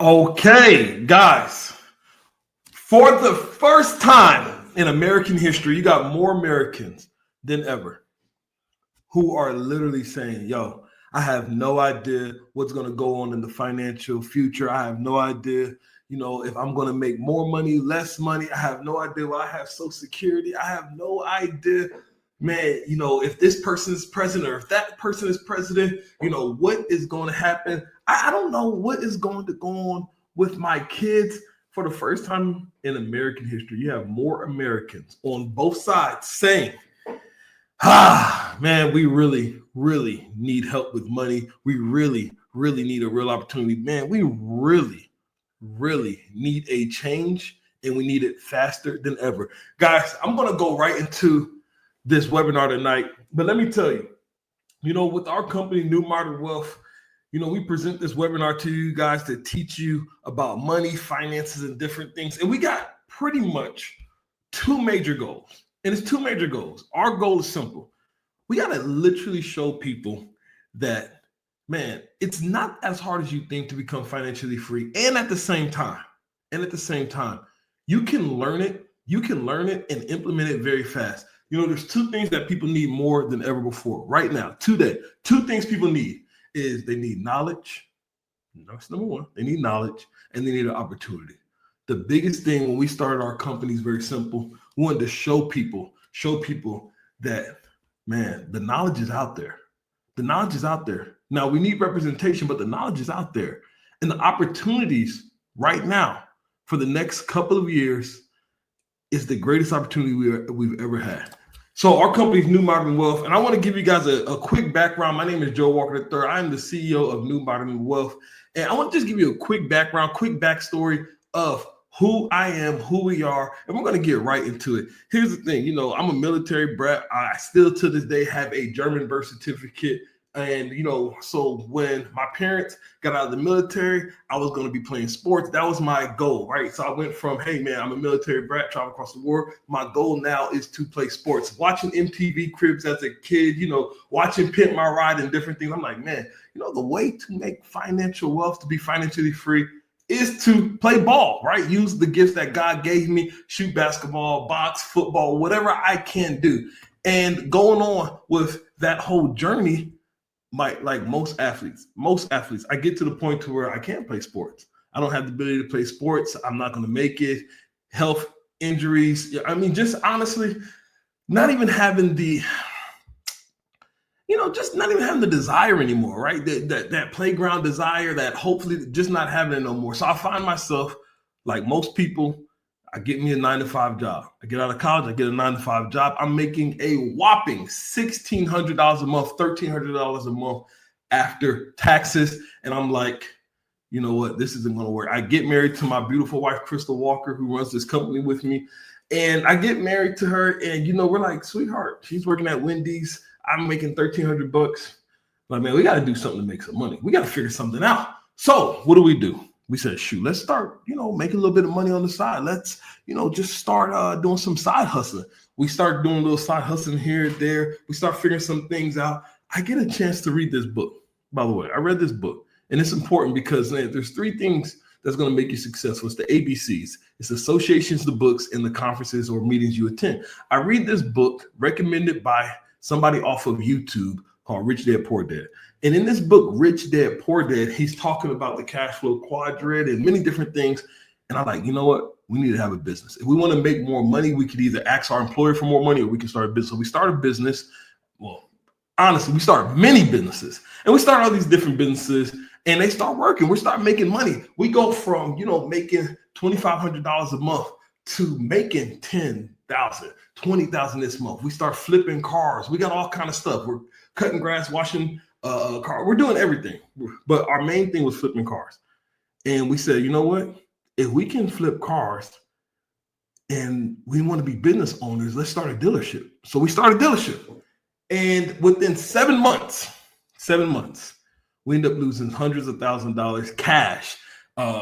Okay, guys, for the first time in American history, you got more Americans than ever who are literally saying, yo, I have no idea what's going to go on in the financial future. I have no idea, if I'm going to make more money, less money. I have no idea why I have Social Security. I have no idea, man, if this person is president or if that person is president, what is going to happen. I don't know what is going to go on with my kids. For the first time in American history, you have more Americans on both sides saying, man, we really, really need help with money. We really, really need a real opportunity. Man, we really, really need a change, and we need it faster than ever. Guys, I'm going to go right into this webinar tonight. But let me tell you, with our company, New Modern Wealth, we present this webinar to you guys to teach you about money, finances, and different things. And we got pretty much two major goals. And it's two major goals. Our goal is simple. We got to literally show people that, man, it's not as hard as you think to become financially free. And at the same time, you can learn it. You can learn it and implement it very fast. There's two things that people need more than ever before right now, today. Two things people need is they need knowledge. That's number one. They need knowledge and they need an opportunity. The biggest thing when we started our company is very simple. We wanted to show people that, man, the knowledge is out there. The knowledge is out there. Now we need representation, but the knowledge is out there. And the opportunities right now for the next couple of years is the greatest opportunity we've ever had. So our company is New Modern Wealth, and I want to give you guys a quick background. My name is Joe Walker III. I am the CEO of New Modern Wealth, and I want to just give you a quick background, quick backstory of who I am, who we are, and we're going to get right into it. Here's the thing, I'm a military brat. I still to this day have a German birth certificate. And, so when my parents got out of the military, I was going to be playing sports. That was my goal, right? So I went from, hey, man, I'm a military brat, travel across the world. My goal now is to play sports. Watching MTV Cribs as a kid, watching Pimp My Ride and different things. I'm like, man, the way to make financial wealth, to be financially free, is to play ball, right? Use the gifts that God gave me, shoot basketball, box, football, whatever I can do. And going on with that whole journey, like most athletes, I get to the point to where I can't play sports. I don't have the ability to play sports. I'm not going to make it. Health injuries. Just honestly, not even having the, just not even having the desire anymore, right? That playground desire, that hopefully just not having it no more. So I find myself, like most people, I get me a 9-to-5 job. I get out of college, I get a 9-to-5 job. I'm making a whopping $1,600 a month, $1,300 a month after taxes. And I'm like, you know what? This isn't going to work. I get married to my beautiful wife, Crystal Walker, who runs this company with me. And I get married to her and, we're like, sweetheart, she's working at Wendy's. I'm making $1,300. Like, man, we got to do something to make some money. We got to figure something out. So what do? We said, shoot, let's start, making a little bit of money on the side. Let's, just start doing some side hustling. We start doing a little side hustling here and there. We start figuring some things out. I get a chance to read this book. By the way, I read this book, and it's important because, man, there's three things that's going to make you successful. It's the ABCs. It's associations, the books, and the conferences or meetings you attend. I read this book recommended by somebody off of YouTube called Rich Dad Poor Dad. And in this book, Rich Dad Poor Dad, he's talking about the cash flow quadrant and many different things. And I'm like, you know what? We need to have a business. If we want to make more money, we could either ask our employer for more money or we can start a business. So we start a business. Well, honestly, we start many businesses. And we start all these different businesses and they start working. We start making money. We go from, making $2,500 a month to making $10,000, $20,000 this month. We start flipping cars. We got all kind of stuff. We're cutting grass, washing car. We're doing everything, but our main thing was flipping cars. And we said, you know what? If we can flip cars and we want to be business owners, let's start a dealership. So we started a dealership. And within 7 months, we end up losing hundreds of thousands of dollars cash,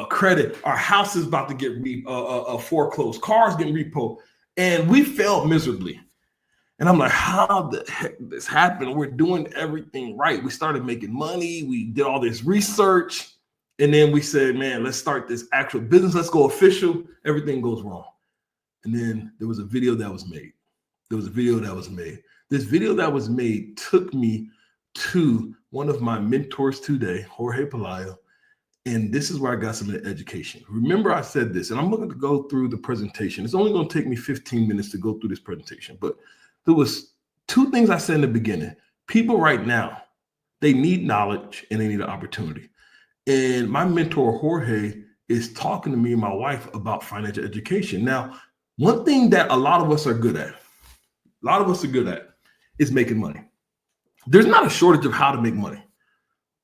credit. Our house is about to get foreclosed, cars getting repo. And we failed miserably. And I'm like, how the heck did this happen? We're doing everything right. We started making money. We did all this research. And then we said, man, let's start this actual business. Let's go official. Everything goes wrong. And then there was a video that was made. This video that was made took me to one of my mentors today, Jorge Pelayo. And this is where I got some of the education. Remember, I said this, and I'm going to go through the presentation. It's only going to take me 15 minutes to go through this presentation. But there was two things I said in the beginning. People right now, they need knowledge and they need an opportunity. And my mentor, Jorge, is talking to me and my wife about financial education. Now, one thing that a lot of us are good at, is making money. There's not a shortage of how to make money.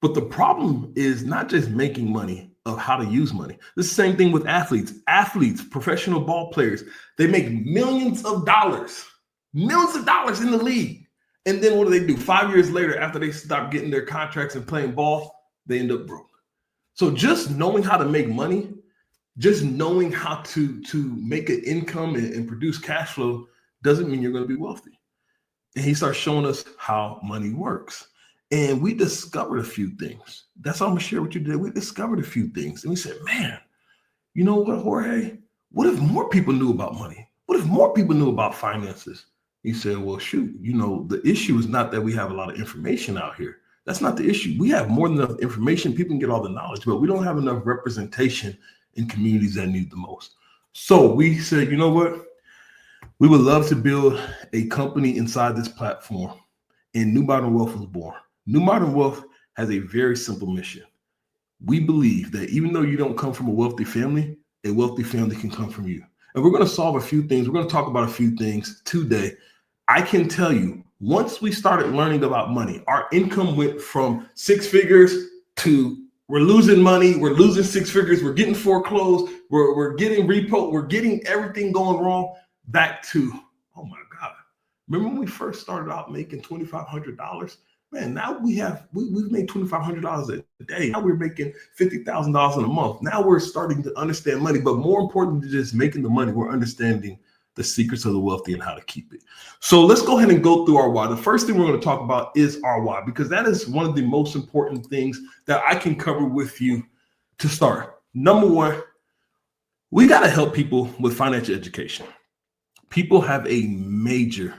But the problem is not just making money, of how to use money. The same thing with athletes. Professional ball players, they make millions of dollars in the league. And then what do? 5 years later, after they stop getting their contracts and playing ball, they end up broke. So just knowing how to make money, just knowing how to make an income and produce cash flow doesn't mean you're going to be wealthy. And he starts showing us how money works. And we discovered a few things. That's all I'm going to share with you today. We discovered a few things. And we said, man, you know what, Jorge? What if more people knew about money? What if more people knew about finances? He said, well, shoot, the issue is not that we have a lot of information out here. That's not the issue. We have more than enough information. People can get all the knowledge, but we don't have enough representation in communities that need the most. So we said, you know what? We would love to build a company inside this platform. And New Modern Wealth was born. New Modern Wealth has a very simple mission. We believe that even though you don't come from a wealthy family can come from you. And we're going to solve a few things. We're going to talk about a few things today. I can tell you, once we started learning about money, our income went from 6 figures to we're losing money. We're losing 6 figures. We're getting foreclosed. We're getting repo. We're getting everything going wrong back to, oh my God. Remember when we first started out making $2,500? Man, now we've made $2,500 a day. Now we're making $50,000 in a month. Now we're starting to understand money, but more important than just making the money, we're understanding the secrets of the wealthy and how to keep it. So let's go ahead and go through our why. The first thing we're going to talk about is our why, because that is one of the most important things that I can cover with you to start. Number one, we got to help people with financial education. People have a major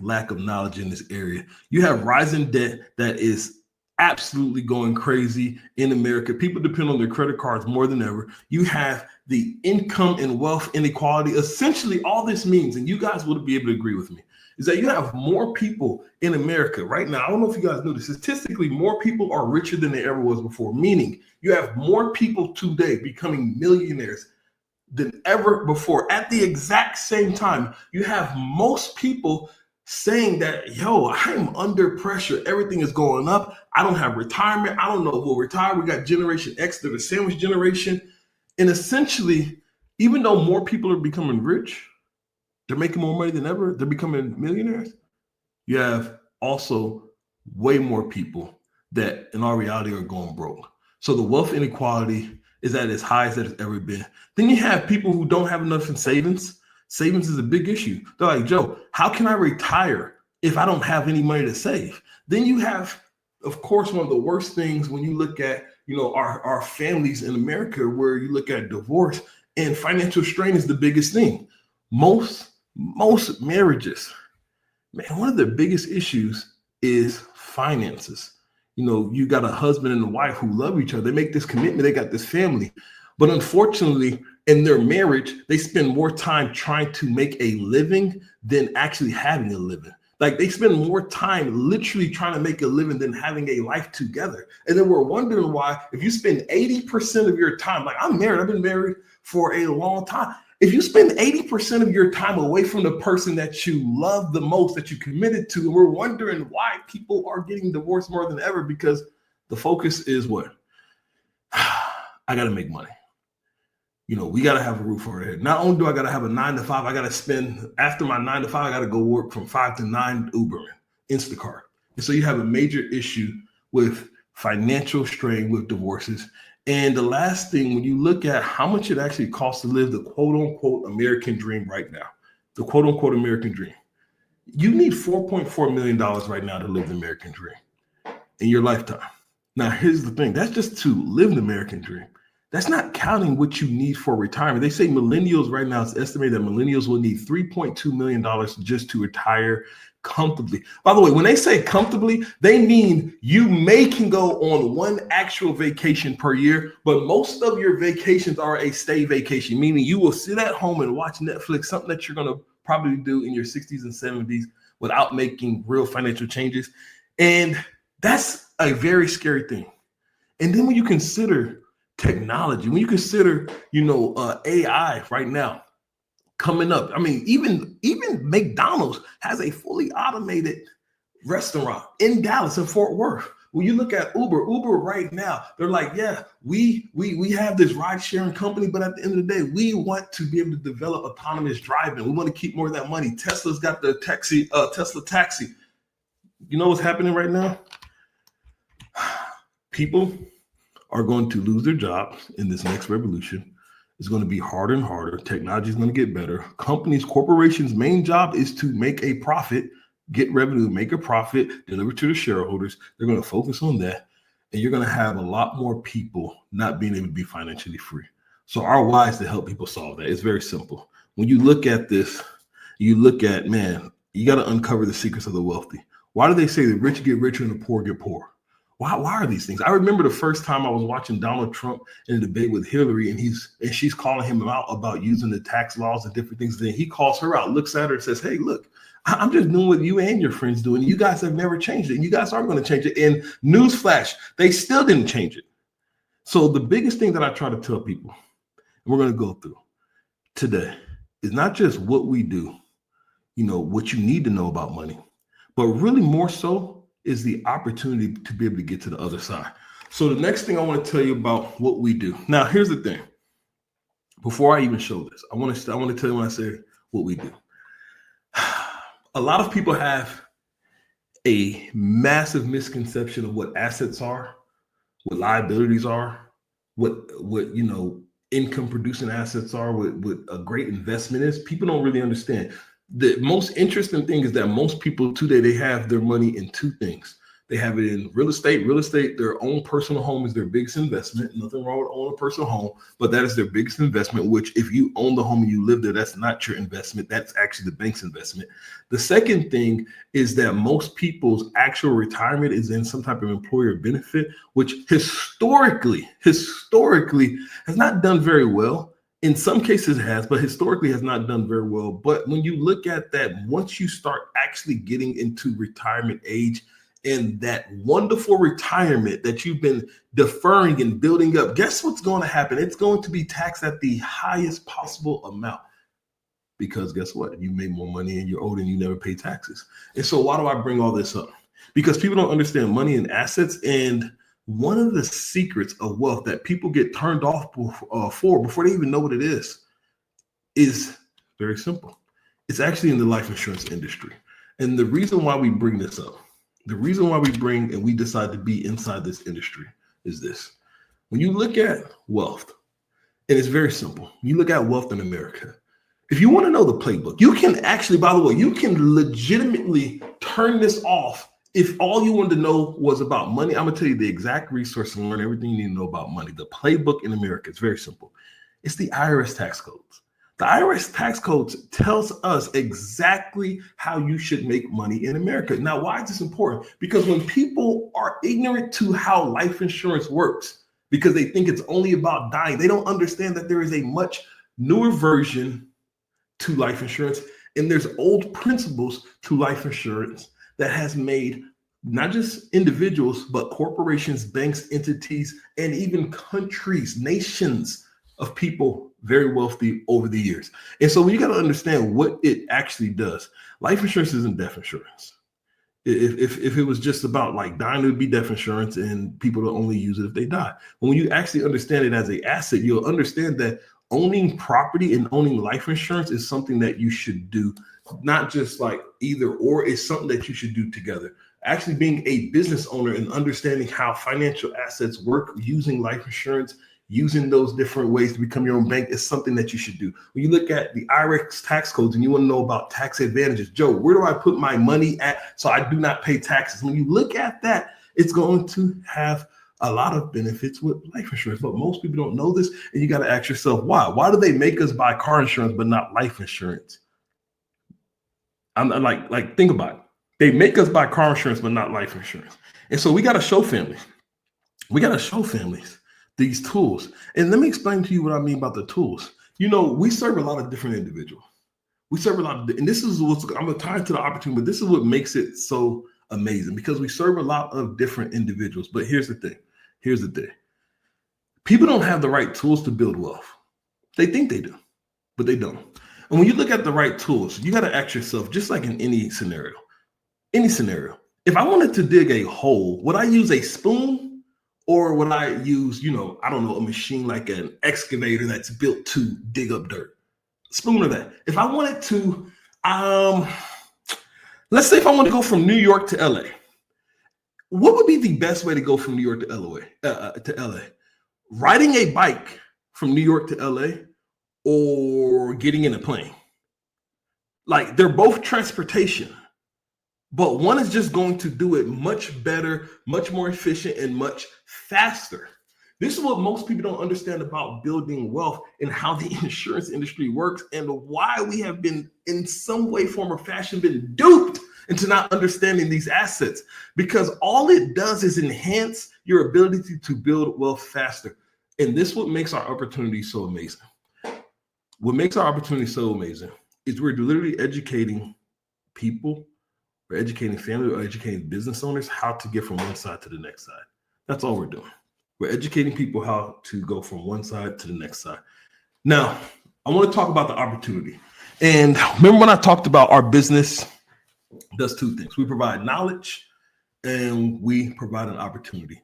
lack of knowledge in this area. You have rising debt that is absolutely going crazy in America. People depend on their credit cards more than ever. You have the income and wealth inequality. Essentially, all this means, and you guys will be able to agree with me, is that you have more people in America right now. I don't know if you guys know this. Statistically, more people are richer than they ever was before, meaning you have more people today becoming millionaires than ever before. At the exact same time, you have most people saying that, yo, I'm under pressure. Everything is going up. I don't have retirement. I don't know if we'll retire. We got Generation X, they're the sandwich generation. And essentially, even though more people are becoming rich, they're making more money than ever, they're becoming millionaires, you have also way more people that in our reality are going broke. So the wealth inequality is at as high as it has ever been. Then you have people who don't have enough in savings. Savings is a big issue. They're like, Joe, how can I retire if I don't have any money to save? Then you have, of course, one of the worst things when you look at, our families in America, where you look at divorce and financial strain is the biggest thing. Most marriages, man, one of the biggest issues is finances. You got a husband and a wife who love each other. They make this commitment. They got this family. But unfortunately, in their marriage, they spend more time trying to make a living than actually having a living. Like they spend more time literally trying to make a living than having a life together. And then we're wondering why, if you spend 80% of your time, like I'm married, I've been married for a long time. If you spend 80% of your time away from the person that you love the most, that you committed to, and we're wondering why people are getting divorced more than ever, because the focus is what? I got to make money. We got to have a roof over our head. Not only do I got to have a 9 to 5, I got to spend, after my 9 to 5, I got to go work from 5 to 9 Ubering, Instacart. And so you have a major issue with financial strain with divorces. And the last thing, when you look at how much it actually costs to live the quote unquote American dream right now, the quote unquote American dream, you need $4.4 million right now to live the American dream in your lifetime. Now, here's the thing. That's just to live the American dream. That's not counting what you need for retirement. They say millennials right now, it's estimated that millennials will need $3.2 million just to retire comfortably. By the way, when they say comfortably, they mean you can go on one actual vacation per year, but most of your vacations are a stay vacation, meaning you will sit at home and watch Netflix, something that you're going to probably do in your 60s and 70s without making real financial changes. And that's a very scary thing. And then when you consider technology, when you consider, AI right now coming up, I mean, even McDonald's has a fully automated restaurant in Dallas and Fort Worth. When you look at Uber right now, they're like, yeah, we have this ride sharing company, but at the end of the day, we want to be able to develop autonomous driving. We want to keep more of that money. Tesla's got the Tesla taxi. You know what's happening right now? People are going to lose their jobs in this next revolution. It's going to be harder and harder. Technology is going to get better. Corporations' main job is to make a profit, get revenue, make a profit, deliver to the shareholders. They're going to focus on that. And you're going to have a lot more people not being able to be financially free. So our why is to help people solve that. It's very simple. When you look at this, you look at, man, you got to uncover the secrets of the wealthy. Why do they say the rich get richer and the poor get poorer? Why are these things? I remember the first time I was watching Donald Trump in a debate with Hillary, and she's calling him out about using the tax laws and different things. Then he calls her out, looks at her and says, hey, look, I'm just doing what you and your friends do. And you guys have never changed it. And you guys aren't going to change it. And newsflash, they still didn't change it. So the biggest thing that I try to tell people, and we're going to go through today, is not just what we do, what you need to know about money, but really more so is the opportunity to be able to get to the other side. So the next thing I want to tell you about what we do. Now, here's the thing. Before I even show this, I want to tell you when I say what we do. A lot of people have a massive misconception of what assets are, what liabilities are, what income producing assets are, what a great investment is. People don't really understand. The most interesting thing is that most people today, they have their money in two things. They have it in real estate. Real estate, their own personal home is their biggest investment. Nothing wrong with owning a personal home, but that is their biggest investment, which if you own the home and you live there, that's not your investment. That's actually the bank's investment. The second thing is that most people's actual retirement is in some type of employer benefit, which historically has not done very well. In some cases it has, but historically has not done very well. But when you look at that, once you start actually getting into retirement age and that wonderful retirement that you've been deferring and building up, guess what's going to happen? It's going to be taxed at the highest possible amount. Because guess what? You made more money and you're old and you never pay taxes. And so why do I bring all this up? Because people don't understand money and assets. And one of the secrets of wealth that people get turned off before they even know what it is very simple. It's actually in the life insurance industry. And the reason why we bring this up, the reason why we decide to be inside this industry is this. When you look at wealth, and it's very simple. You look at wealth in America. If you want to know the playbook, you can actually, by the way, you can legitimately turn this off. If all you wanted to know was about money, I'm going to tell you the exact resource and learn everything you need to know about money. The playbook in America is very simple. It's the IRS tax codes. The IRS tax codes tells us exactly how you should make money in America. Now, why is this important? Because when people are ignorant to how life insurance works, because they think it's only about dying, they don't understand that there is a much newer version to life insurance, and there's old principles to life insurance that has made not just individuals, but corporations, banks, entities, and even countries, nations of people very wealthy over the years. And so you got to understand what it actually does. Life insurance isn't death insurance. If it was just about like dying, it would be death insurance and people will only use it if they die. But when you actually understand it as an asset, you'll understand that owning property and owning life insurance is something that you should do, not just like either or, is something that you should do together. Actually being a business owner and understanding how financial assets work, using life insurance, using those different ways to become your own bank is something that you should do. When you look at the IRS tax codes and you want to know about tax advantages, Joe, where do I put my money at so I do not pay taxes? When you look at that, it's going to have a lot of benefits with life insurance, but most people don't know this. And you got to ask yourself, why? Why do they make us buy car insurance but not life insurance? I'm like think about it. They make us buy car insurance but not life insurance. And so we got to show families. We got to show families these tools. And let me explain to you what I mean about the tools. We serve a lot of different individuals. We serve a lot of, and this is what's, I'm going to tie into the opportunity, but this is what makes it so amazing, because we serve a lot of different individuals. But here's the thing. People don't have the right tools to build wealth. They think they do, but they don't. And when you look at the right tools, you got to ask yourself, just like in any scenario, if I wanted to dig a hole, would I use a spoon or would I use, I don't know, a machine like an excavator that's built to dig up dirt? Spoon or that? If I wanted to, let's say if I want to go from New York to LA, what would be the best way to go from New York to LA? Riding a bike from New York to LA or getting in a plane? Like, they're both transportation, but one is just going to do it much better, much more efficient, and much faster. This is what most people don't understand about building wealth and how the insurance industry works, and why we have been, in some way, form, or fashion, been duped into not understanding these assets, because all it does is enhance your ability to build wealth faster. And this is what makes our opportunity so amazing. What makes our opportunity so amazing is we're literally educating people, we're educating families, we're educating business owners how to get from one side to the next side. That's all we're doing. We're educating people how to go from one side to the next side. Now, I want to talk about the opportunity. And remember when I talked about our business does two things. We provide knowledge and we provide an opportunity.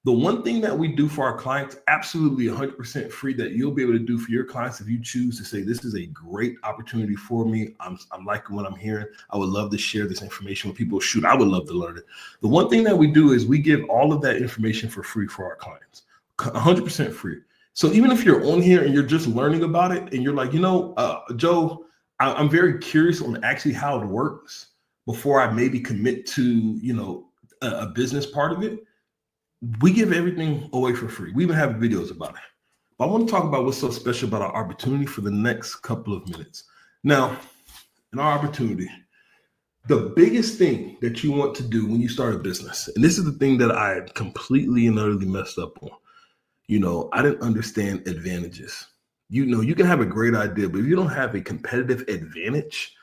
The one thing that we do for our clients, absolutely 100% free, that you'll be able to do for your clients if you choose to say, this is a great opportunity for me. I'm liking what I'm hearing. I would love to share this information with people. Shoot, I would love to learn it. The one thing that we do is we give all of that information for free for our clients, 100% free. So even if you're on here and you're just learning about it and you're like, Joe, I'm very curious on actually how it works before I maybe commit to, a business part of it, we give everything away for free. We even have videos about it. But I want to talk about what's so special about our opportunity for the next couple of minutes. Now, in our opportunity, the biggest thing that you want to do when you start a business, and this is the thing that I completely and utterly messed up on. I didn't understand advantages. You can have a great idea, but if you don't have a competitive advantage,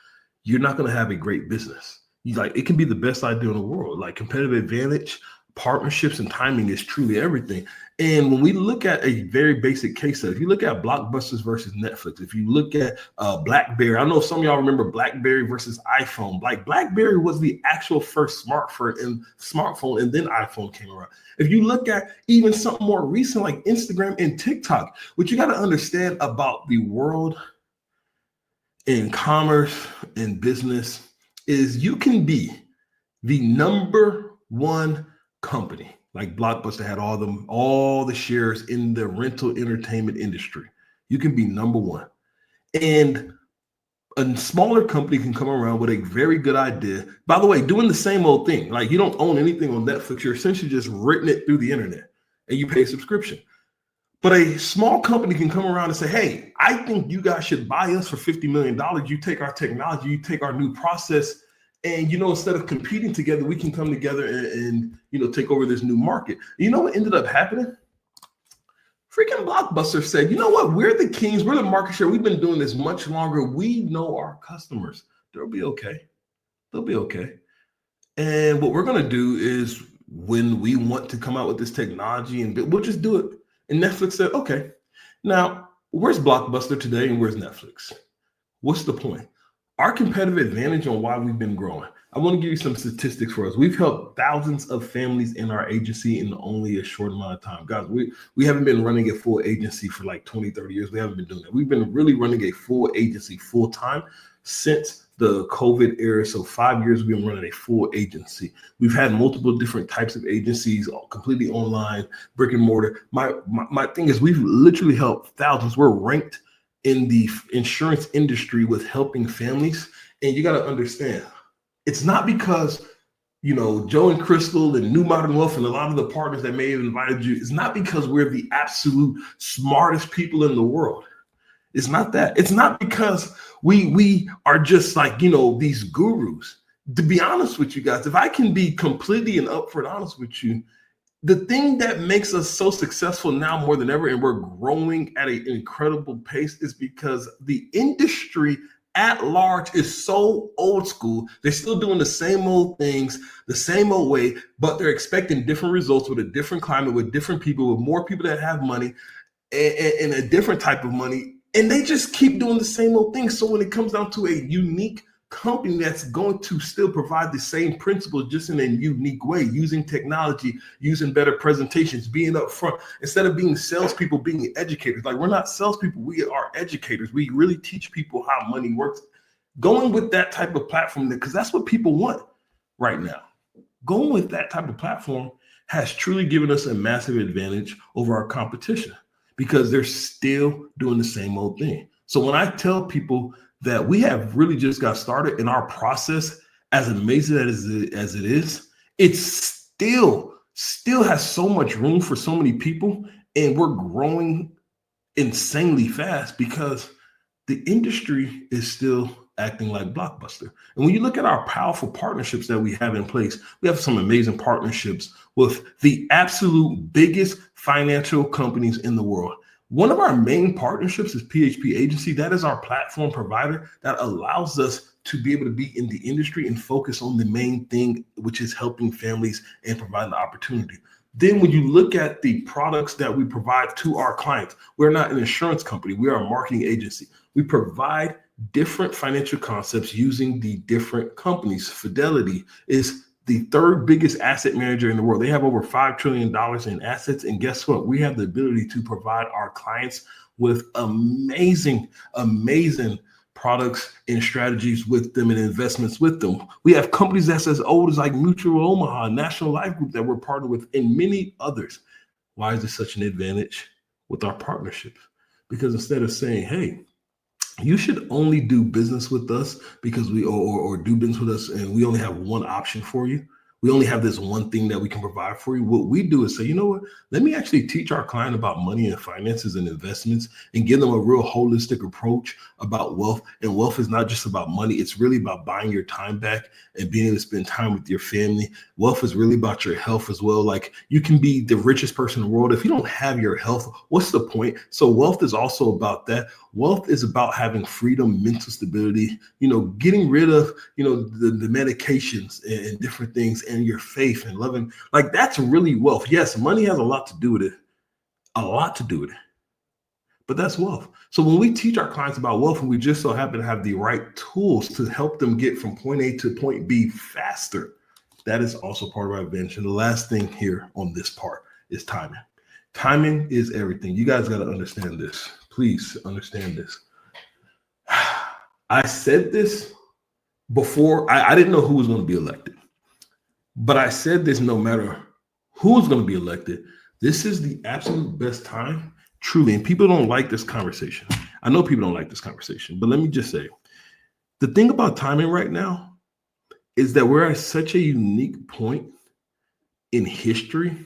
you're not going to have a great business. It can be the best idea in the world. Like, competitive advantage, partnerships, and timing is truly everything. And when we look at a very basic case study, if you look at Blockbusters versus Netflix, if you look at BlackBerry, I know some of y'all remember BlackBerry versus iPhone. Like, BlackBerry was the actual first smartphone, and then iPhone came around. If you look at even something more recent like Instagram and TikTok, what you got to understand about the world in commerce and business is you can be the number one company. Like Blockbuster had all the shares in the rental entertainment industry. You can be number one. And a smaller company can come around with a very good idea. By the way, doing the same old thing. Like, you don't own anything on Netflix. You're essentially just renting it through the internet and you pay a subscription. But a small company can come around and say, hey, I think you guys should buy us for $50 million. You take our technology, you take our new process, and, instead of competing together, we can come together and take over this new market. You know what ended up happening? Freaking Blockbuster said, you know what? We're the kings. We're the market share. We've been doing this much longer. We know our customers. They'll be okay. They'll be okay. And what we're going to do is, when we want to come out with this technology, and we'll just do it. And Netflix said, okay. Now, where's Blockbuster today and where's Netflix? What's the point? Our competitive advantage on why we've been growing. I want to give you some statistics for us. We've helped thousands of families in our agency in only a short amount of time. Guys, we haven't been running a full agency for like 20, 30 years. We haven't been doing that. We've been really running a full agency full time since the COVID era. So 5 years we've been running a full agency. We've had multiple different types of agencies, completely online, brick and mortar. My thing is, we've literally helped thousands. We're ranked in the insurance industry with helping families. And you got to understand, it's not because Joe and Crystal and New Modern Wealth and a lot of the partners that may have invited you, is not because we're the absolute smartest people in the world. It's not that. It's not because we are just like, these gurus. To be honest with you guys, if I can be completely and upfront honest with you, the thing that makes us so successful now more than ever, and we're growing at an incredible pace, is because the industry at large is so old school. They're still doing the same old things, the same old way, but they're expecting different results with a different climate, with different people, with more people that have money and a different type of money. And they just keep doing the same old thing. So when it comes down to a unique company that's going to still provide the same principles, just in a unique way, using technology, using better presentations, being upfront, instead of being salespeople, being educators. Like, we're not salespeople, we are educators. We really teach people how money works. Going with that type of platform, because that's what people want right now. Going with that type of platform has truly given us a massive advantage over our competition, because they're still doing the same old thing. So when I tell people that we have really just got started in our process, as amazing as it is, it still has so much room for so many people, and we're growing insanely fast because the industry is still acting like Blockbuster. And when you look at our powerful partnerships that we have in place, we have some amazing partnerships with the absolute biggest financial companies in the world. One of our main partnerships is PHP Agency. That is our platform provider that allows us to be able to be in the industry and focus on the main thing, which is helping families and providing the opportunity. Then when you look at the products that we provide to our clients, we're not an insurance company. We are a marketing agency. We provide different financial concepts using the different companies. Fidelity is the third biggest asset manager in the world. They have over $5 trillion in assets. And guess what? We have the ability to provide our clients with amazing products and strategies with them and investments with them. We have companies that's as old as like Mutual Omaha, National Life Group that we're partnered with, and many others. Why is this such an advantage with our partnerships? Because instead of saying, hey, you should only do business with us because we or do business with us and we only have one option for you, we only have this one thing that we can provide for you. What we do is say, you know what, let me actually teach our client about money and finances and investments and give them a real holistic approach about wealth. And wealth is not just about money. It's really about buying your time back and being able to spend time with your family. Wealth is really about your health as well. Like, you can be the richest person in the world. If you don't have your health, what's the point? So wealth is also about that. Wealth is about having freedom, mental stability, getting rid of, the medications and different things, and your faith and loving. Like, that's really wealth. Yes, money has a lot to do with it, but that's wealth. So when we teach our clients about wealth, and we just so happen to have the right tools to help them get from point A to point B faster, that is also part of our advantage. And the last thing here on this part is timing. Timing is everything. You guys got to understand this. Please understand this. I said this before. I didn't know who was going to be elected, but I said this: no matter who's going to be elected, this is the absolute best time, truly. And people don't like this conversation. I know people don't like this conversation, but let me just say, the thing about timing right now is that we're at such a unique point in history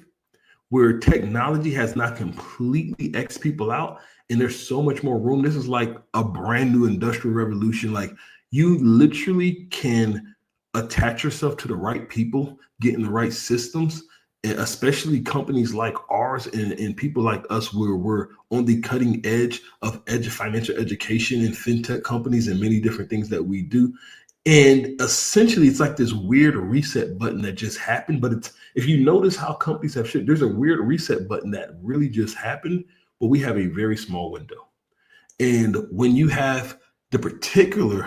where technology has not completely X people out, and there's so much more room. This is like a brand new industrial revolution. Like, you literally can attach yourself to the right people, get in the right systems, and especially companies like ours and people like us, where we're on the cutting edge of financial education and fintech companies and many different things that we do. And essentially, it's like this weird reset button that just happened. But it's, if you notice how companies have shit, there's a weird reset button that really just happened, but we have a very small window. And when you have the particular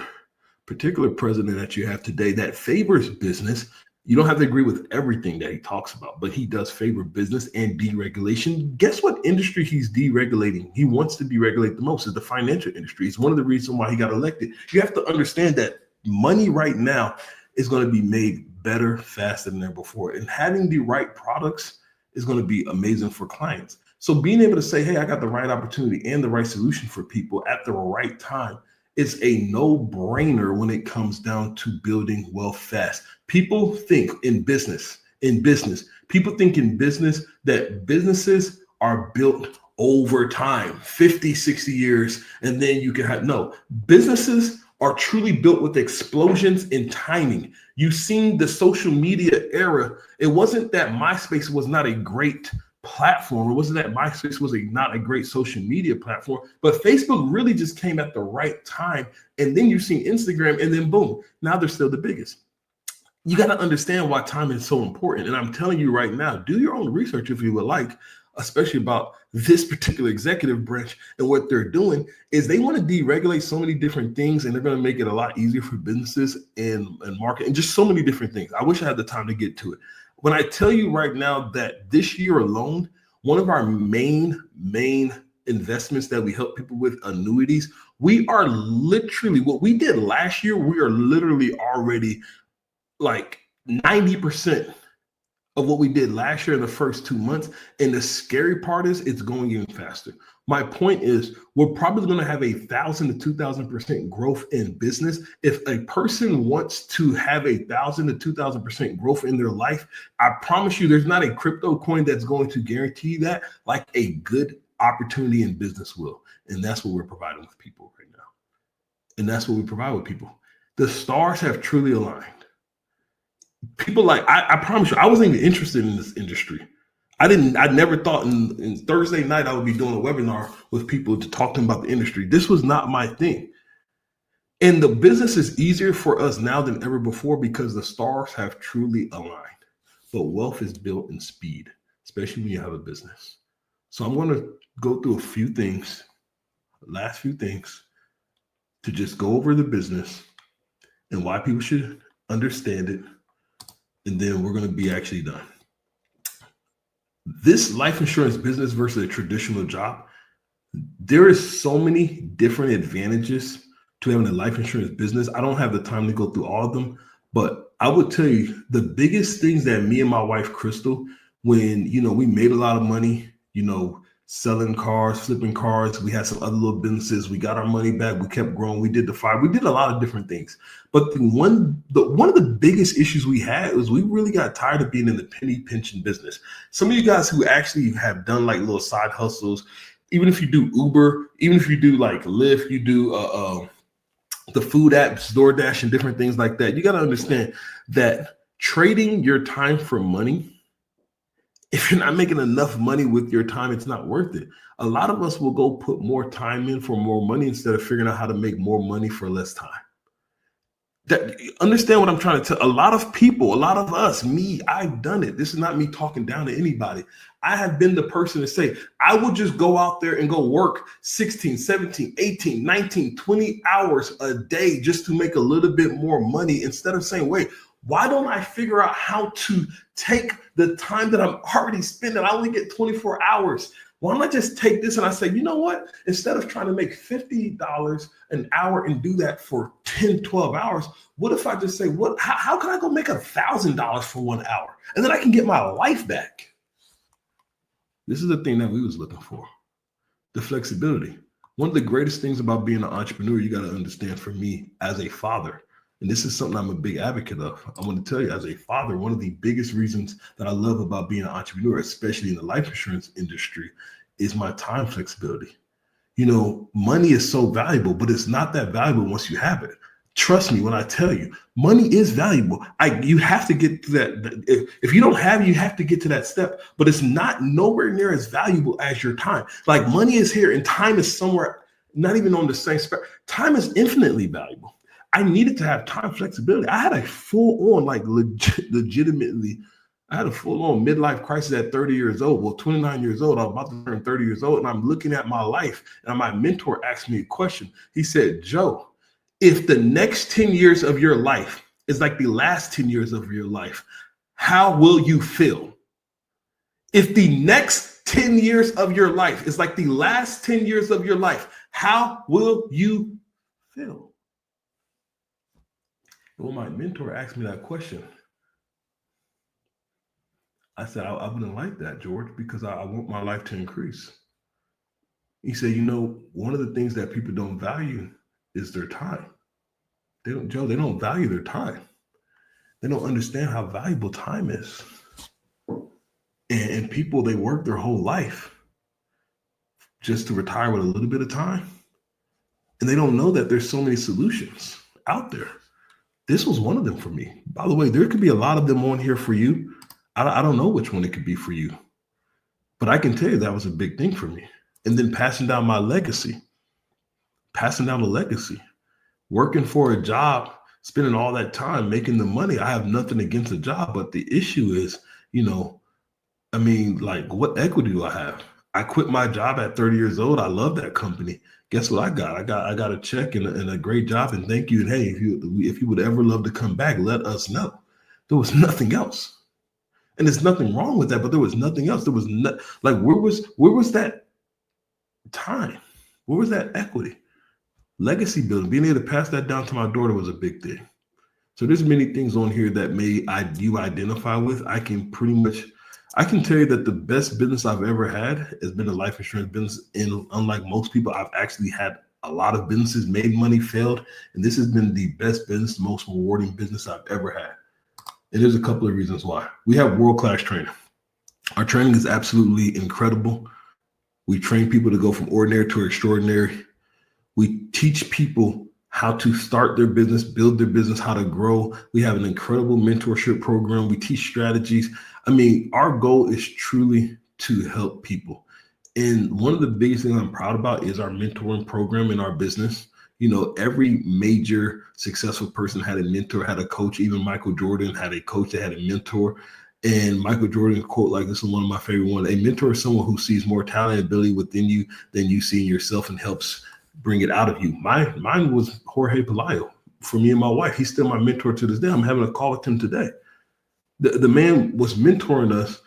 president that you have today that favors business, you don't have to agree with everything that he talks about, but he does favor business and deregulation. Guess what industry he's deregulating? He wants to deregulate the most is the financial industry. It's one of the reasons why he got elected. You have to understand that money right now is going to be made better, faster than ever before. And having the right products is going to be amazing for clients. So being able to say, hey, I got the right opportunity and the right solution for people at the right time It's a no-brainer when it comes down to building wealth fast. People think people think in business that businesses are built over time, 50, 60 years, and then you can have, no, businesses are truly built with explosions in timing. You've seen the social media era. It wasn't that MySpace was not a great platform. It wasn't that MySpace was not a great social media platform, but Facebook really just came at the right time. And then you've seen Instagram, and then boom, now they're still the biggest. You got to understand why time is so important. And I'm telling you right now, do your own research if you would like, especially about this particular executive branch. And what they're doing is they want to deregulate so many different things, and they're going to make it a lot easier for businesses and market and just so many different things. I wish I had the time to get to it. When I tell you right now that this year alone, one of our main investments that we help people with, annuities, we are literally, what we did last year, we are literally already like 90% of what we did last year in the first 2 months. And the scary part is it's going even faster. My point is we're probably going to have 1,000 to 2,000% growth in business. If a person wants to have 1,000 to 2,000% growth in their life, I promise you there's not a crypto coin that's going to guarantee that like a good opportunity in business will. And that's what we're providing with people right now. And that's what we provide with people. The stars have truly aligned. People like, I promise you, I wasn't even interested in this industry. I never thought in Thursday night I would be doing a webinar with people to talk to them about the industry. This was not my thing. And the business is easier for us now than ever before because the stars have truly aligned. But wealth is built in speed, especially when you have a business. So I'm going to go through a few things, last few things, to just go over the business and why people should understand it. And then we're going to be actually done. This life insurance business versus a traditional job, there is so many different advantages to having a life insurance business. I don't have the time to go through all of them, but I would tell you the biggest things that me and my wife, Crystal, when, we made a lot of money, selling cars, flipping cars. We had some other little businesses. We got our money back. We kept growing. We did the fire. We did a lot of different things. But one of the biggest issues we had was we really got tired of being in the penny pinching business. Some of you guys who actually have done like little side hustles, even if you do Uber, even if you do like Lyft, you do the food apps, DoorDash, and different things like that. You got to understand that trading your time for money, if you're not making enough money with your time, it's not worth it. A lot of us will go put more time in for more money instead of figuring out how to make more money for less time. Understand what I'm trying to tell? A lot of people, a lot of us, me, I've done it. This is not me talking down to anybody. I have been the person to say, I will just go out there and go work 16, 17, 18, 19, 20 hours a day just to make a little bit more money instead of saying, wait, why don't I figure out how to take the time that I'm already spending? I only get 24 hours. Why don't I just take this and I say, you know what? Instead of trying to make $50 an hour and do that for 10, 12 hours, what if I just say, how can I go make $1,000 for 1 hour? And then I can get my life back. This is the thing that we was looking for, the flexibility. One of the greatest things about being an entrepreneur, you got to understand for me as a father, and this is something I'm a big advocate of. I want to tell you, as a father, one of the biggest reasons that I love about being an entrepreneur, especially in the life insurance industry, is my time flexibility. Money is so valuable, but it's not that valuable once you have it. Trust me when I tell you, money is valuable. You have to get to that. If you don't have it, you have to get to that step, but it's not nowhere near as valuable as your time. Like money is here and time is somewhere, not even on the same spectrum. Time is infinitely valuable. I needed to have time flexibility. I had a full-on, legitimately, I had a full-on midlife crisis at 30 years old. Well, 29 years old. I'm about to turn 30 years old, and I'm looking at my life, and my mentor asked me a question. He said, Joe, if the next 10 years of your life is like the last 10 years of your life, how will you feel? If the next 10 years of your life is like the last 10 years of your life, how will you feel? When my mentor asked me that question, I said, I wouldn't like that, George, because I want my life to increase. He said, one of the things that people don't value is their time. They don't value their time. They don't understand how valuable time is. And people, they work their whole life just to retire with a little bit of time. And they don't know that there's so many solutions out there. This was one of them for me. By the way, there could be a lot of them on here for you. I don't know which one it could be for you, but I can tell you that was a big thing for me. And then passing down my legacy, passing down the legacy, working for a job, spending all that time making the money. I have nothing against the job, but the issue is, like, what equity do I have? I quit my job at 30 years old. I love that company. Guess what I got? I got a check and a great job, and thank you. And hey, if you would ever love to come back, let us know. There was nothing else. And there's nothing wrong with that, but there was nothing else. There was where was that time? Where was that equity? Legacy building, being able to pass that down to my daughter was a big thing. So there's many things on here that you identify with. I can tell you that the best business I've ever had has been a life insurance business. And unlike most people, I've actually had a lot of businesses, made money, failed. And this has been the best business, most rewarding business I've ever had. And there's a couple of reasons why. We have world-class training. Our training is absolutely incredible. We train people to go from ordinary to extraordinary. We teach people how to start their business, build their business, how to grow. We have an incredible mentorship program. We teach strategies. Our goal is truly to help people. And one of the biggest things I'm proud about is our mentoring program in our business. Every major successful person had a mentor, had a coach. Even Michael Jordan had a coach that had a mentor. And Michael Jordan's quote, like, this is one of my favorite ones: a mentor is someone who sees more talent and ability within you than you see in yourself and helps bring it out of you. Mine was Jorge Pelayo. For me and my wife, he's still my mentor to this day. I'm having a call with him today. The man was mentoring us,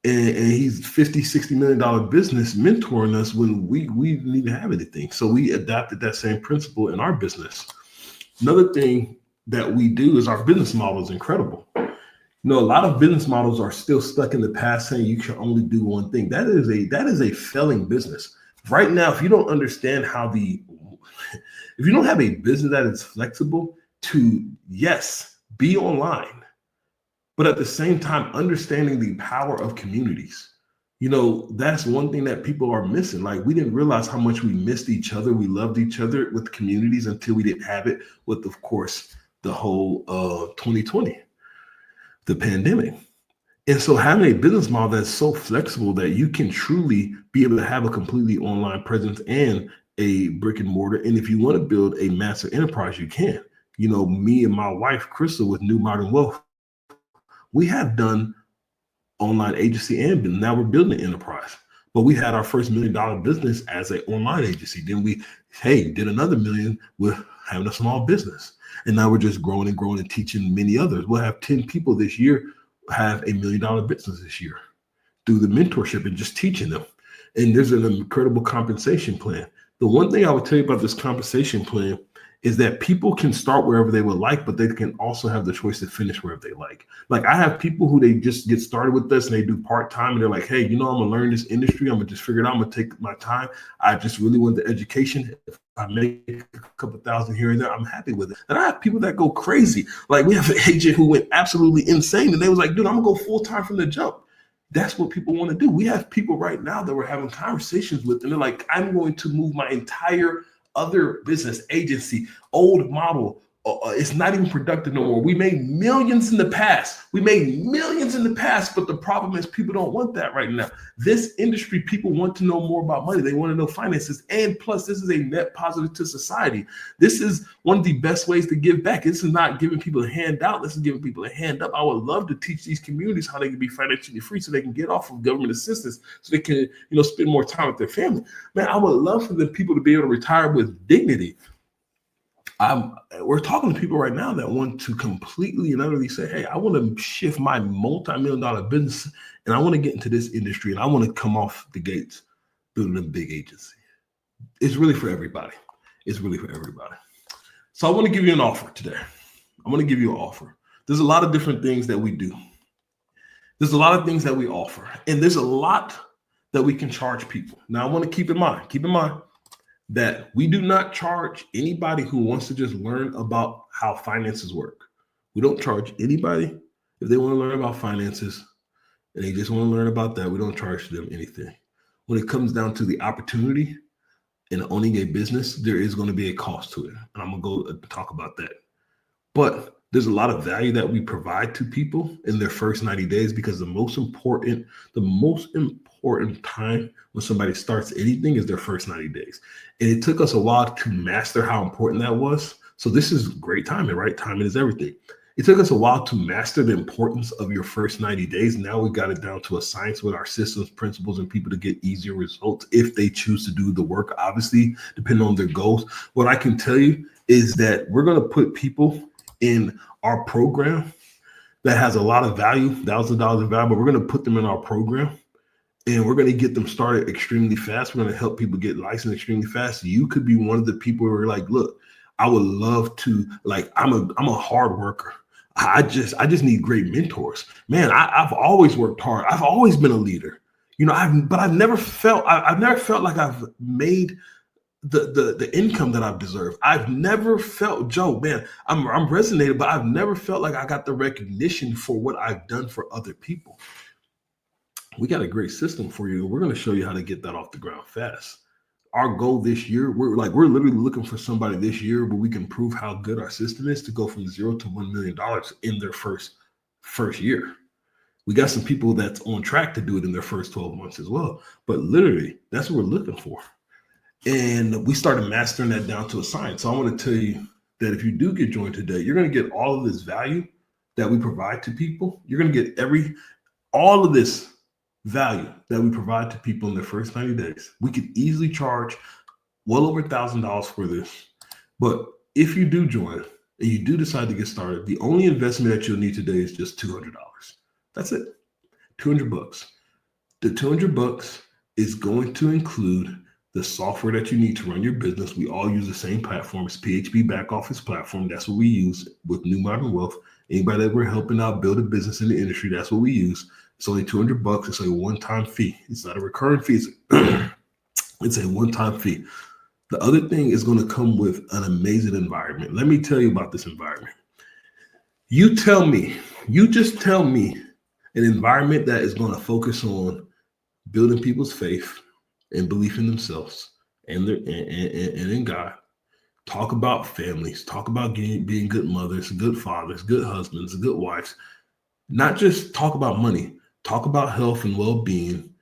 and he's $50-60 million business mentoring us when we didn't have anything. So we adapted that same principle in our business. Another thing that we do is our business model is incredible. A lot of business models are still stuck in the past, saying you can only do one thing. That is a failing business. Right now, if you don't understand if you don't have a business that is flexible to, yes, be online, but at the same time, understanding the power of communities. That's one thing that people are missing. Like, we didn't realize how much we missed each other. We loved each other with communities until we didn't have it with, of course, the whole 2020, the pandemic. And so having a business model that's so flexible that you can truly be able to have a completely online presence and a brick and mortar. And if you want to build a massive enterprise, you can. Me and my wife, Crystal, with New Modern Wealth, we have done online agency and business. Now we're building an enterprise. But we had our first $1 million business as an online agency. Then we, did another $1 million with having a small business. And now we're just growing and teaching many others. We'll have 10 people this year have a $1 million business this year through the mentorship and just teaching them. And there's an incredible compensation plan. The one thing I would tell you about this compensation plan is that people can start wherever they would like, but they can also have the choice to finish wherever they like. Like, I have people who they just get started with us and they do part-time and they're like, hey, I'm gonna learn this industry. I'm gonna just figure it out. I'm gonna take my time. I just really want the education. If I make a couple thousand here and there, I'm happy with it. And I have people that go crazy. Like, we have an agent who went absolutely insane and they was like, dude, I'm gonna go full-time from the jump. That's what people want to do. We have people right now that we're having conversations with and they're like, I'm going to move my entire other business agency, old model. It's not even productive no more. We made millions in the past. But the problem is people don't want that right now. This industry, people want to know more about money. They want to know finances. And plus, this is a net positive to society. This is one of the best ways to give back. This is not giving people a handout. This is giving people a hand up. I would love to teach these communities how they can be financially free so they can get off of government assistance, so they can, spend more time with their family. Man, I would love for the people to be able to retire with dignity. We're talking to people right now that want to completely and utterly say, hey, I want to shift my multi-million-dollar business and I want to get into this industry and I want to come off the gates building a big agency. It's really for everybody. So I want to give you an offer today. There's a lot of different things that we do. There's a lot of things that we offer, and there's a lot that we can charge people. Now, I want to keep in mind, that we do not charge anybody who wants to just learn about how finances work. We don't charge anybody if they want to learn about finances and they just want to learn about that. We don't charge them anything. When it comes down to the opportunity in owning a business, there is going to be a cost to it. And I'm going to go talk about that. But there's a lot of value that we provide to people in their first 90 days, because the most important time when somebody starts anything is their first 90 days. And it took us a while to master how important that was. So this is great timing, right? Timing is everything. It took us a while to master the importance of your first 90 days. Now we got it down to a science with our systems, principles, and people to get easier results if they choose to do the work, obviously, depending on their goals. What I can tell you is that we're going to put people in our program that has a lot of value, thousands of dollars of value, but we're going to put them in our program and we're going to get them started extremely fast. We're going to help people get licensed extremely fast. You could be one of the people who are like, look, I would love to, like, I'm a hard worker. I just need great mentors. Man, I've always worked hard. I've always been a leader. I've never felt like I've made the income that I've deserved. I've never felt, Joe, man, I'm resonated, but I've never felt like I got the recognition for what I've done for other people. We got a great system for you. We're going to show you how to get that off the ground fast. Our goal this year, we're literally looking for somebody this year where we can prove how good our system is to go from $0 to $1 million in their first year. We got some people that's on track to do it in their first 12 months as well. But literally, that's what we're looking for. And we started mastering that down to a science. So I want to tell you that if you do get joined today, you're going to get all of this value that we provide to people. You're going to get all of this value that we provide to people in their first 90 days. We could easily charge well over $1,000 for this. But if you do join and you do decide to get started, the only investment that you'll need today is just $200. That's it. $200. The $200 is going to include the software that you need to run your business. We all use the same platform. It's PHP back office platform. That's what we use with New Modern Wealth. Anybody that we're helping out build a business in the industry, that's what we use. It's only $200. It's a one-time fee. It's not a recurring fee. It's a one-time fee. The other thing is going to come with an amazing environment. Let me tell you about this environment. You just tell me an environment that is going to focus on building people's faith and belief in themselves and in God. Talk about families. Talk about being good mothers, good fathers, good husbands, good wives. Not just talk about money. Talk about health and well-being.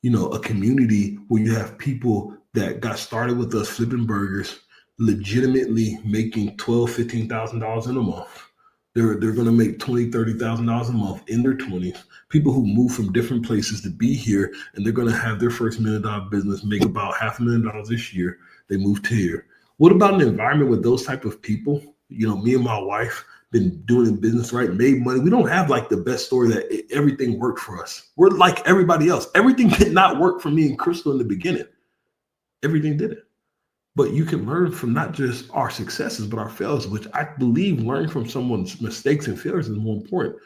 A community where you have people that got started with us flipping burgers, legitimately making $12,000, $15,000 in a month. They're going to make $20,000, $30,000 a month in their 20s. People who move from different places to be here, and they're going to have their first $1 million business, make about $500,000 this year. They moved here. What about an environment with those type of people? Me and my wife been doing business, right? Made money. We don't have like the best story that everything worked for us. We're like everybody else. Everything did not work for me and Crystal in the beginning. Everything didn't. But you can learn from not just our successes, but our failures, which I believe learning from someone's mistakes and failures is more important.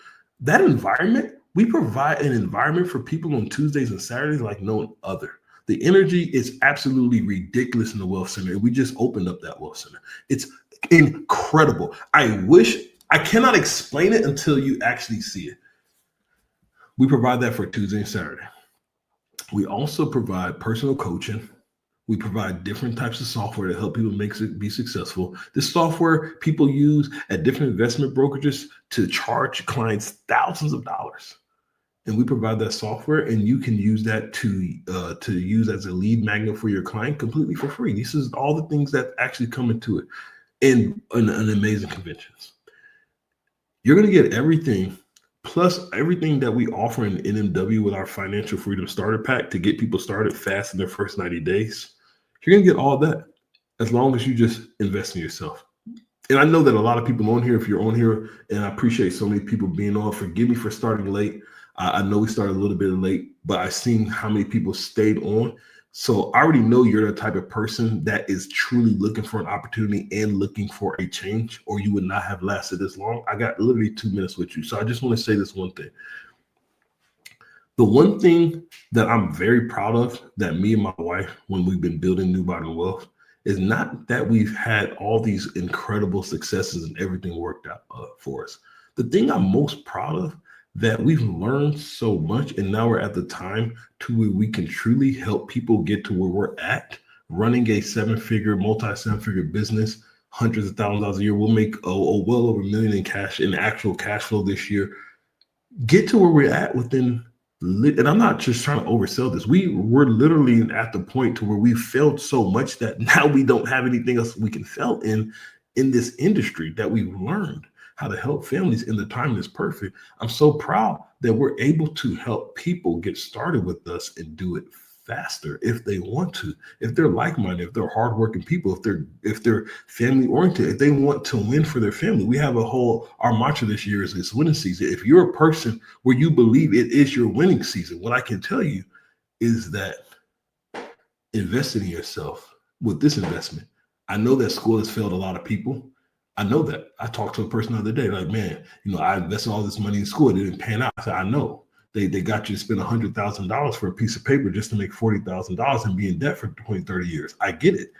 That environment, we provide an environment for people on Tuesdays and Saturdays like no other. The energy is absolutely ridiculous in the Wealth Center. And we just opened up that Wealth Center. It's incredible. I cannot explain it until you actually see it. We provide that for Tuesday and Saturday. We also provide personal coaching. We provide different types of software to help people be successful. This software people use at different investment brokerages to charge clients thousands of dollars. And we provide that software, and you can use that to use as a lead magnet for your client completely for free. This is all the things that actually come into it in an amazing conventions. You're going to get everything, plus everything that we offer in NMW with our Financial Freedom Starter Pack to get people started fast in their first 90 days. You're going to get all that as long as you just invest in yourself. And I know that a lot of people on here, if you're on here, and I appreciate so many people being on, forgive me for starting late. I know we started a little bit late, but I've seen how many people stayed on. So I already know you're the type of person that is truly looking for an opportunity and looking for a change, or you would not have lasted this long. I got literally 2 minutes with you. So I just want to say this one thing. The one thing that I'm very proud of that me and my wife, when we've been building New Modern Wealth, It's not that we've had all these incredible successes and everything worked out for us. The thing I'm most proud of, that we've learned so much, and now we're at the time to where we can truly help people get to where we're at, running a seven-figure, multi-seven-figure business, hundreds of thousands of dollars a year. We'll make well over $1 million in cash, in actual cash flow this year. Get to where we're at within, and I'm not just trying to oversell this. We're literally at the point to where we've failed so much that now we don't have anything else we can fail in this industry, that we've learned how to help families, and the timing is perfect. I'm so proud that we're able to help people get started with us and do it faster if they want to, if they're like-minded, if they're hardworking people, if they're family oriented, if they want to win for their family. We have our mantra this year is it's winning season. If you're a person where you believe it is your winning season, what I can tell you is that investing in yourself with this investment. I know that school has failed a lot of people. I know that. I talked to a person the other day, like, man, I invested all this money in school. It didn't pan out. I said, I know. They got you to spend $100,000 for a piece of paper just to make $40,000 and be in debt for 20, 30 years. I get it.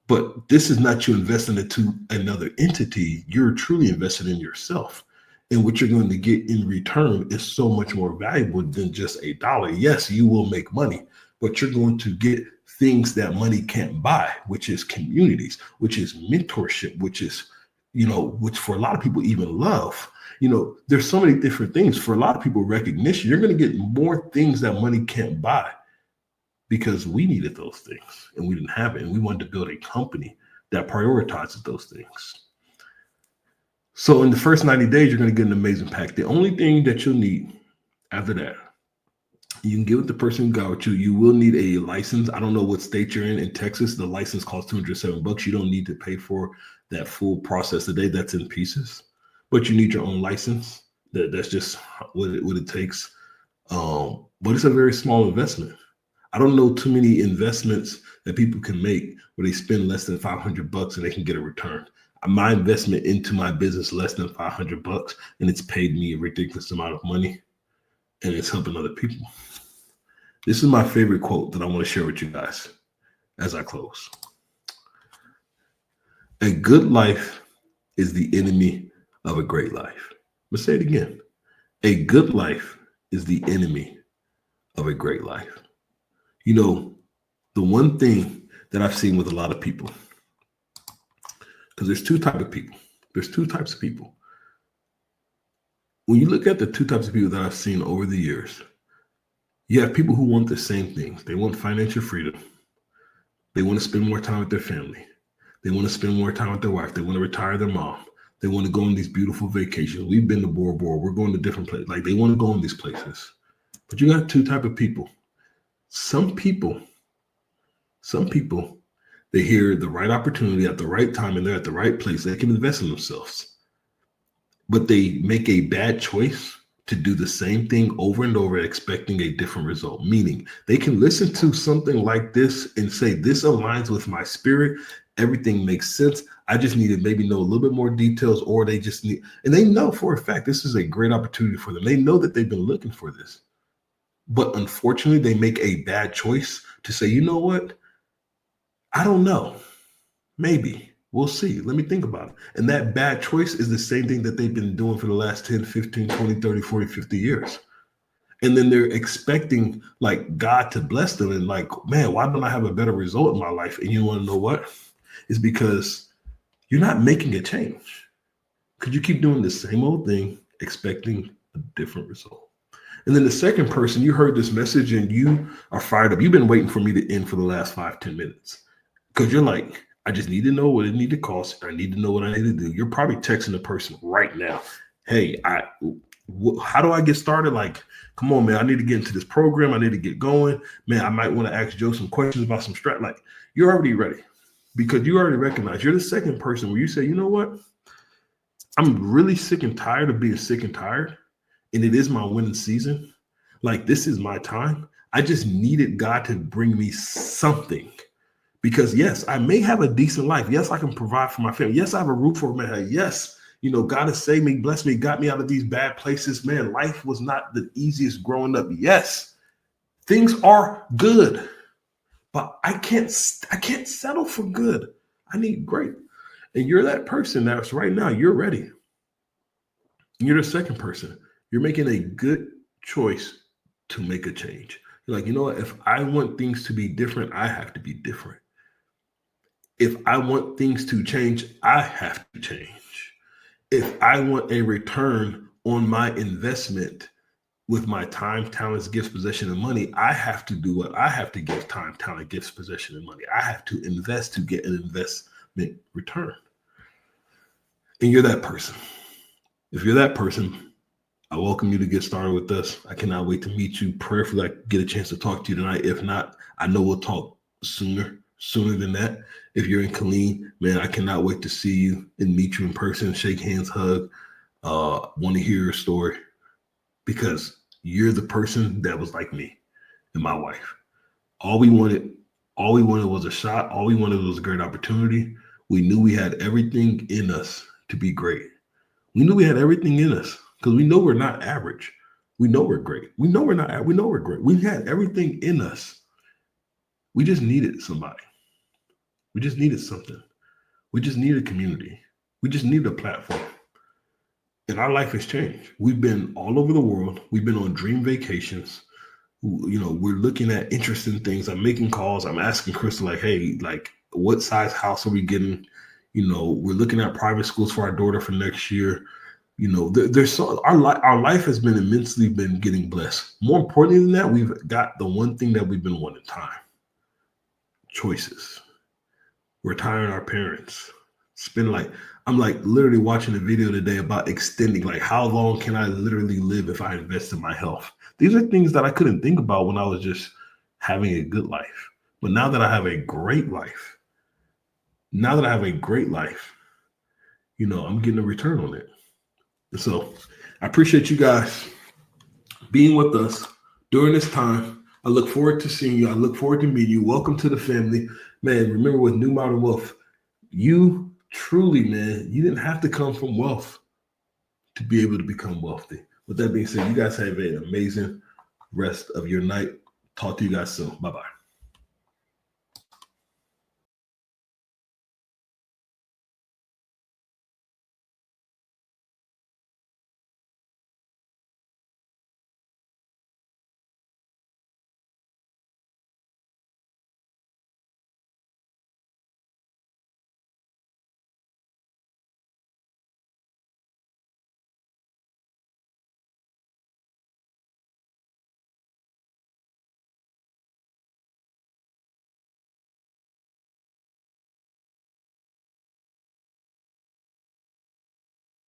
But this is not you investing into another entity. You're truly invested in yourself. And what you're going to get in return is so much more valuable than just a dollar. Yes, you will make money, but you're going to get things that money can't buy, which is communities, which is mentorship, which is, which for a lot of people even love. There's so many different things. For a lot of people, recognition. You're going to get more things that money can't buy, because we needed those things and we didn't have it. And we wanted to build a company that prioritizes those things. So in the first 90 days, you're going to get an amazing pack. The only thing that you'll need after that, you can get with the person who got with you. You will need a license. I don't know what state you're in. In Texas, the license costs $207. You don't need to pay for that full process today. That's in pieces. But you need your own license. That's just what it takes. But it's a very small investment. I don't know too many investments that people can make where they spend less than $500 and they can get a return. My investment into my business less than $500, and it's paid me a ridiculous amount of money, and it's helping other people. This is my favorite quote that I want to share with you guys as I close. A good life is the enemy of a great life. Let's say it again. A good life is the enemy of a great life. The one thing that I've seen with a lot of people, because there's two types of people. There's two types of people. When you look at the two types of people that I've seen over the years, you have people who want the same things. They want financial freedom. They want to spend more time with their family. They want to spend more time with their wife. They want to retire their mom. They want to go on these beautiful vacations. We've been to Bora Bora. We're going to different places. Like, they want to go on these places. But you got two types of people. Some people, they hear the right opportunity at the right time and they're at the right place. They can invest in themselves. But they make a bad choice to do the same thing over and over, expecting a different result. Meaning they can listen to something like this and say, this aligns with my spirit. Everything makes sense. I just need to maybe know a little bit more details, or they just need, and they know for a fact this is a great opportunity for them. They know that they've been looking for this. But unfortunately, they make a bad choice to say, you know what? I don't know. Maybe. We'll see. Let me think about it. And that bad choice is the same thing that they've been doing for the last 10, 15, 20, 30, 40, 50 years. And then they're expecting like God to bless them and like, man, why don't I have a better result in my life? And you want to know what? It's because you're not making a change. Because you keep doing the same old thing, expecting a different result. And then the second person, you heard this message and you are fired up. You've been waiting for me to end for the last 5-10 minutes. Because you're like, I just need to know what it need to cost. I need to know what I need to do. You're probably texting the person right now. Hey, how do I get started? Like, come on, man, I need to get into this program. I need to get going. Man, I might want to ask Joe some questions about some strat. Like, you're already ready because you already recognize you're the second person where you say, you know what? I'm really sick and tired of being sick and tired. And it is my winning season. Like, this is my time. I just needed God to bring me something. Because yes, I may have a decent life. Yes, I can provide for my family. Yes, I have a roof over my head. Yes, God has saved me, blessed me, got me out of these bad places. Man, life was not the easiest growing up. Yes, things are good. but I can't settle for good. I need great. And you're that person that's right now, you're ready. You're the second person. You're making a good choice to make a change. You're like, you know what? If I want things to be different, I have to be different. If I want things to change, I have to change. If I want a return on my investment with my time, talents, gifts, possession, and money, I have to do what I have to give time, talent, gifts, possession, and money. I have to invest to get an investment return. And you're that person. If you're that person, I welcome you to get started with us. I cannot wait to meet you. Prayerfully, I get a chance to talk to you tonight. If not, I know we'll talk sooner than that. If you're in Killeen, man, I cannot wait to see you and meet you in person, shake hands, hug. Want to hear your story because you're the person that was like me and my wife. All we wanted was a shot. All we wanted was a great opportunity. We knew we had everything in us to be great. We knew we had everything in us because we know we're not average. We know we're great. We know we're not. We know we're great. We had everything in us. We just needed somebody. We just needed something. We just needed a community. We just needed a platform. And our life has changed. We've been all over the world. We've been on dream vacations. You know, we're looking at interesting things. I'm making calls. I'm asking Crystal, like, hey, like, what size house are we getting? You know, we're looking at private schools for our daughter for next year. You know, there's so our life has been immensely been getting blessed. More importantly than that, we've got the one thing that we've been wanting: time, choices. Retiring our parents. I'm like literally watching a video today about extending, like how long can I literally live if I invest in my health? These are things that I couldn't think about when I was just having a good life. But now that I have a great life, you know, I'm getting a return on it. And so I appreciate you guys being with us during this time. I look forward to seeing you. I look forward to meeting you. Welcome to the family. Man, remember with New Modern Wealth, you truly, man, you didn't have to come from wealth to be able to become wealthy. With that being said, you guys have an amazing rest of your night. Talk to you guys soon. Bye-bye.